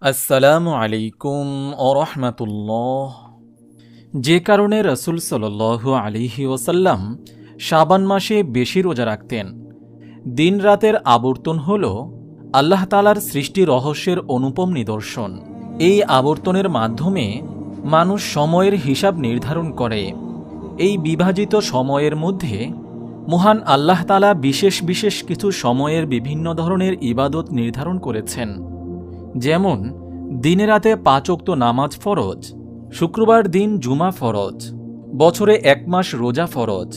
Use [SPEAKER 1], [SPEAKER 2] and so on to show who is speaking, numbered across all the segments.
[SPEAKER 1] আসসালামু আলাইকুম ওরহমাতুল্লাহ। যে কারণে রাসূল সাল্লাল্লাহু আলাইহি ওয়াসাল্লাম শাবান মাসে বেশি রোজা রাখতেন। দিন রাতের আবর্তন হল আল্লাহ তাআলার সৃষ্টি রহস্যের অনুপম নিদর্শন। এই আবর্তনের মাধ্যমে মানুষ সময়ের হিসাব নির্ধারণ করে। এই বিভাজিত সময়ের মধ্যে মহান আল্লাহ তাআলা বিশেষ বিশেষ কিছু সময়ের বিভিন্ন ধরনের ইবাদত নির্ধারণ করেছেন। যেমন দিনে রাতে ৫ ওয়াক্ত নামাজ ফরজ, শুক্রবার দিন জুমা ফরজ, বছরে ১ মাস রোজা ফরজ।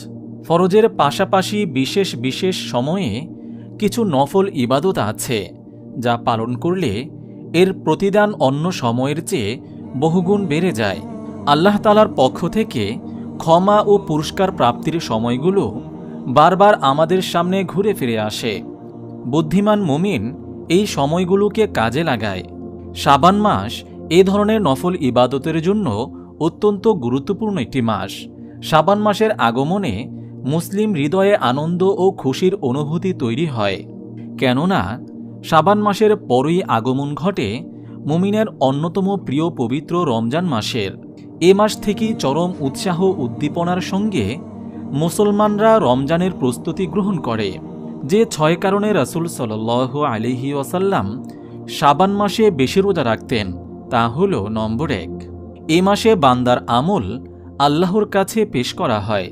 [SPEAKER 1] ফরজের পাশাপাশি বিশেষ বিশেষ সময়ে কিছু নফল ইবাদত আছে যা পালন করলে এর প্রতিদান অন্য সময়ের চেয়ে বহুগুণ বেড়ে যায়। আল্লাহ তাআলার পক্ষ থেকে ক্ষমা ও পুরস্কার প্রাপ্তির সময়গুলো বারবার আমাদের সামনে ঘুরে ফিরে আসে। বুদ্ধিমান মুমিন এই সময়গুলোকে কাজে লাগায়। শাবান মাস এ ধরনের নফল ইবাদতের জন্য অত্যন্ত গুরুত্বপূর্ণ একটি মাস। শাবান মাসের আগমনে মুসলিম হৃদয়ে আনন্দ ও খুশির অনুভূতি তৈরি হয়, কেননা শাবান মাসের পরই আগমন ঘটে মুমিনের অন্যতম প্রিয় পবিত্র রমজান মাসের। এ মাস থেকেই চরম উৎসাহ উদ্দীপনার সঙ্গে মুসলমানরা রমজানের প্রস্তুতি গ্রহণ করে। যে ৬ কারণে রাসূল সাল্লাল্লাহু আলাইহি ওয়াসাল্লাম শাবান মাসে বেশি রোজা রাখতেন তা হল: নম্বর ১, এ মাসে বান্দার আমল আল্লাহর কাছে পেশ করা হয়।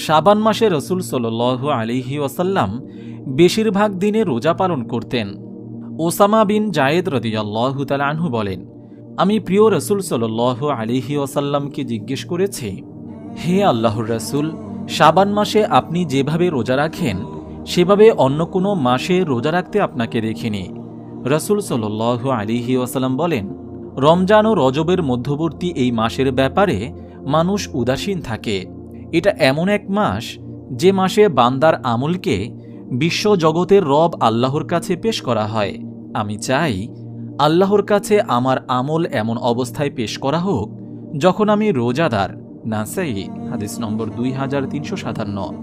[SPEAKER 1] শাবান মাসে রাসূল সাল্লাল্লাহু আলাইহি ওয়াসাল্লাম বেশিরভাগ দিনে রোজা পালন করতেন। ওসামা বিন জায়েদ রাদিয়াল্লাহু তাআলা আনহু বলেন, আমি প্রিয় রাসূল সাল্লাল্লাহু আলাইহি ওয়াসাল্লামকে জিজ্ঞেস করেছি, হে আল্লাহর রাসূল, শাবান মাসে আপনি যেভাবে রোজা রাখেন সেভাবে অন্য কোনো মাসে রোজা রাখতে আপনাকে দেখিনি। রাসূল সাল্লাল্লাহু আলাইহি ওয়াসাল্লাম বলেন, রমজান ও রজবের মধ্যবর্তী এই মাসের ব্যাপারে মানুষ উদাসীন থাকে। এটা এমন এক মাস যে মাসে বান্দার আমলকে বিশ্বজগতের রব আল্লাহর কাছে পেশ করা হয়। আমি চাই আল্লাহর কাছে আমার আমল এমন অবস্থায় পেশ করা হোক যখন আমি রোজাদার। নাসাই, হাদিস নম্বর 2357।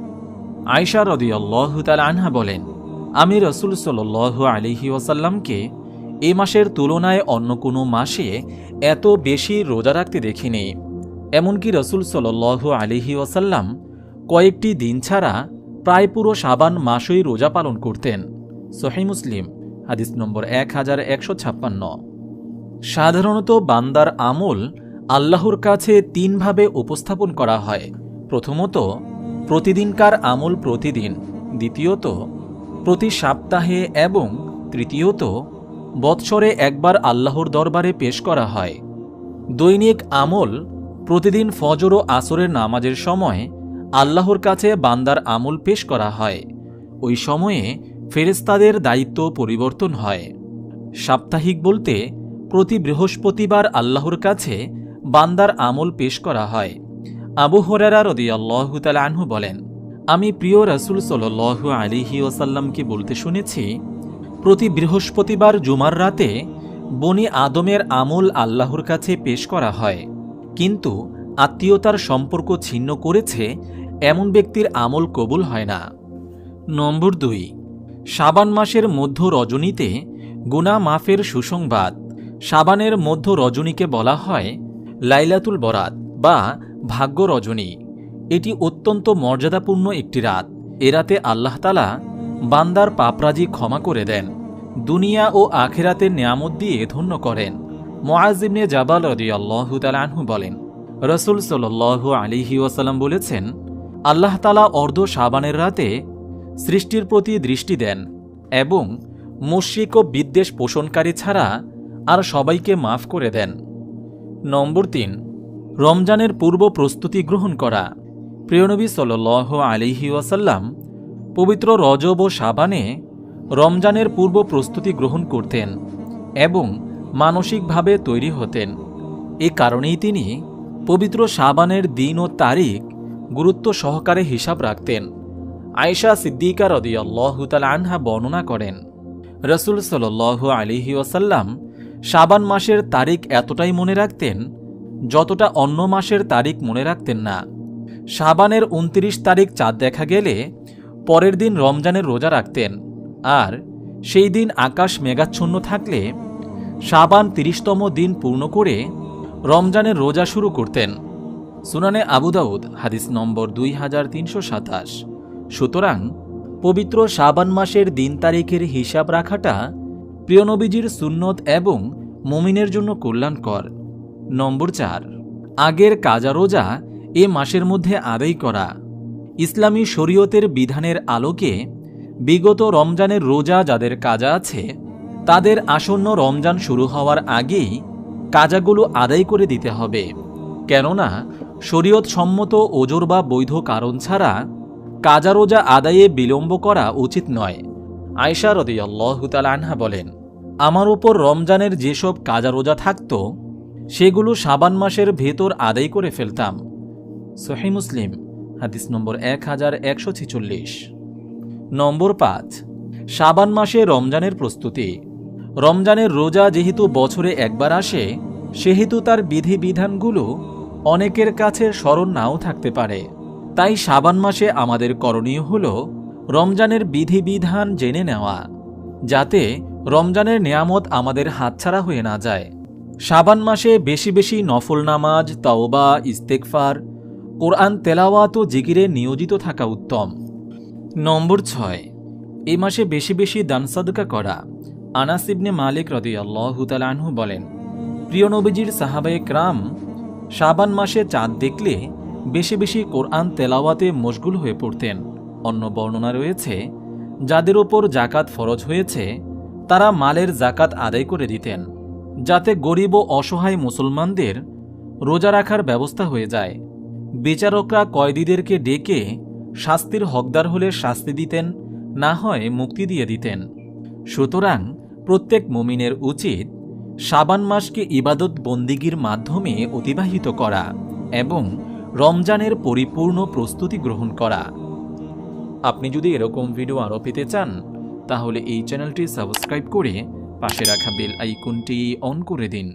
[SPEAKER 1] আয়েশা রাদিয়াল্লাহু তাআলা আনহা বলেন, আমি রাসূল সাল্লাল্লাহু আলাইহি ওয়াসাল্লামকে এ মাসের তুলনায় অন্য কোনো মাসে এত বেশি রোজা রাখতে দেখিনি। এমনকি রাসূল সাল্লাল্লাহু আলাইহি ওয়াসাল্লাম কয়েকটি দিন ছাড়া প্রায় পুরো শাবান মাসই রোজা পালন করতেন। সহিহ মুসলিম, হাদিস নম্বর 1156। সাধারণত বান্দার আমল আল্লাহর কাছে ৩ ভাবে উপস্থাপন করা হয়। প্রথমত, প্রতিদিনকার আমল প্রতিদিন; দ্বিতীয়ত, প্রতি সপ্তাহে; এবং তৃতীয়ত, বৎসরে একবার আল্লাহর দরবারে পেশ করা হয়। দৈনিক আমল প্রতিদিন ফজর ও আসরের নামাজের সময় আল্লাহর কাছে বান্দার আমল পেশ করা হয়। ওই সময়ে ফেরেশতাদের দায়িত্ব পরিবর্তন হয়। সাপ্তাহিক বলতে প্রতি বৃহস্পতিবার আল্লাহর কাছে বান্দার আমল পেশ করা হয়। আবু হুরায়রা রাদিয়াল্লাহু তাআলা আনহু বলেন, আমি প্রিয় রাসূল সাল্লাল্লাহু আলাইহি ওয়াসাল্লামকে বলতে শুনেছি, প্রতি বৃহস্পতিবার জুমার রাতে বনি আদমের আমল আল্লাহর কাছে পেশ করা হয়, কিন্তু আত্মীয়তার সম্পর্ক ছিন্ন করেছে এমন ব্যক্তির আমল কবুল হয় না। নম্বর ২, শাবান মাসের মধ্য রজনীতে গুনাহ মাফের সুসংবাদ। শাবানের মধ্য রজনীকে বলা হয় লাইলাতুল বরাত বা ভাগ্য রজনী। এটি অত্যন্ত মর্যাদাপূর্ণ একটি রাত। এ রাতে আল্লাহ তাআলা বান্দার পাপরাজি ক্ষমা করে দেন, দুনিয়া ও আখিরাতের নিয়ামত দিয়ে ধন্য করেন। মুআয ইবনে জাবাল রাদিয়াল্লাহু তাআলা আনহু বলেন, রাসূল সাল্লাল্লাহু আলাইহি ওয়াসাল্লাম বলেছেন, আল্লাহ তাআলা অর্ধ শাবানের রাতে সৃষ্টির প্রতি দৃষ্টি দেন এবং মুশরিক ও বিদ্বেষ পোষণকারী ছাড়া আর সবাইকে মাফ করে দেন। নম্বর ৩, রমজানের পূর্ব প্রস্তুতি গ্রহণ করা। প্রিয়নবী সাল্লাল্লাহু আলাইহি ওয়াসাল্লাম পবিত্র রজব ও শাবানে রমজানের পূর্ব প্রস্তুতি গ্রহণ করতেন এবং মানসিকভাবে তৈরি হতেন। এ কারণেই তিনি পবিত্র শাবানের দিন ও তারিখ গুরুত্ব সহকারে হিসাব রাখতেন। আয়েশা সিদ্দিকা রাদিয়াল্লাহু তাআলা আনহা বর্ণনা করেন, রাসূল সাল্লাল্লাহু আলাইহি ওয়াসাল্লাম শাবান মাসের তারিখ এতটাই মনে রাখতেন যতটা অন্য মাসের তারিখ মনে রাখতেন না। শাবানের ২৯ তারিখ চাঁদ দেখা গেলে পরের দিন রমজানের রোজা রাখতেন, আর সেই দিন আকাশ মেঘাচ্ছন্ন থাকলে শাবান ৩০তম দিন পূর্ণ করে রমজানের রোজা শুরু করতেন। সুনানে আবু দাউদ হাদিস নম্বর 2327। সুতরাং পবিত্র শাবান মাসের দিন তারিখের হিসাব রাখাটা প্রিয় নবীজির সুন্নত এবং মুমিনের জন্য কল্যাণকর। নম্বর 4, আগের কাজা রোজা এ মাসের মধ্যে আদায় করা। ইসলামী শরীয়তের বিধানের আলোকে বিগত রমজানের রোজা যাদের কাজা আছে তাদের আসন্ন রমজান শুরু হওয়ার আগেই কাজাগুলো আদায় করে দিতে হবে, কেননা শরীয়ত সম্মত ওজর বা বৈধ কারণ ছাড়া কাজা রোজা আদায়ে বিলম্ব করা উচিত নয়। আয়েশা রাদিয়াল্লাহু তাআলা আনহা বলেন, আমার উপর রমজানের যেসব কাজা রোজা থাকত সেগুলো শাবান মাসের ভেতর আদায় করে ফেলতাম। সহিহ মুসলিম হাদিস নম্বর 1146। নম্বর 5, শাবান মাসে রমজানের প্রস্তুতি। রমজানের রোজা যেহেতু বছরে একবার আসে সেহেতু তার বিধিবিধানগুলো অনেকের কাছে স্মরণ নাও থাকতে পারে। তাই শাবান মাসে আমাদের করণীয় হল রমজানের বিধিবিধান জেনে নেওয়া, যাতে রমজানের নেয়ামত আমাদের হাতছাড়া হয়ে না যায়। শাবান মাসে বেশি বেশি নফল নামাজ, তাওবা, ইস্তেগফার, কোরআন তেলাওয়াত ও জিকিরে নিয়োজিত থাকা উত্তম। নম্বর 6, এই মাসে বেশি বেশি দান সাদকা করা। আনাস ইবনে মালিক রাদিয়াল্লাহু তাআলা আনহু বলেন, প্রিয় নবীজির সাহাবায়ে কেরাম শাবান মাসে চাঁদ দেখলে বেশি বেশি কোরআন তেলাওয়াতে মশগুল হয়ে পড়তেন। অন্য বর্ণনা রয়েছে, যাদের ওপর জাকাত ফরজ হয়েছে তারা মালের জাকাত আদায় করে দিতেন, যাতে গরিব ও অসহায় মুসলমানদের রোজা রাখার ব্যবস্থা হয়ে যায়। বিচারকরা কয়েদিদেরকে ডেকে শাস্তির হকদার হলে শাস্তি দিতেন, না হয় মুক্তি দিয়ে দিতেন। সুতরাং প্রত্যেক মুমিনের উচিত শাবান মাসকে ইবাদত বন্দিগির মাধ্যমে অতিবাহিত করা এবং রমজানের পরিপূর্ণ প্রস্তুতি গ্রহণ করা। আপনি যদি এরকম ভিডিও আরও পেতে চান তাহলে এই চ্যানেলটি সাবস্ক্রাইব করে পাশে রাখা বেল আইকনটি অন করে দিন।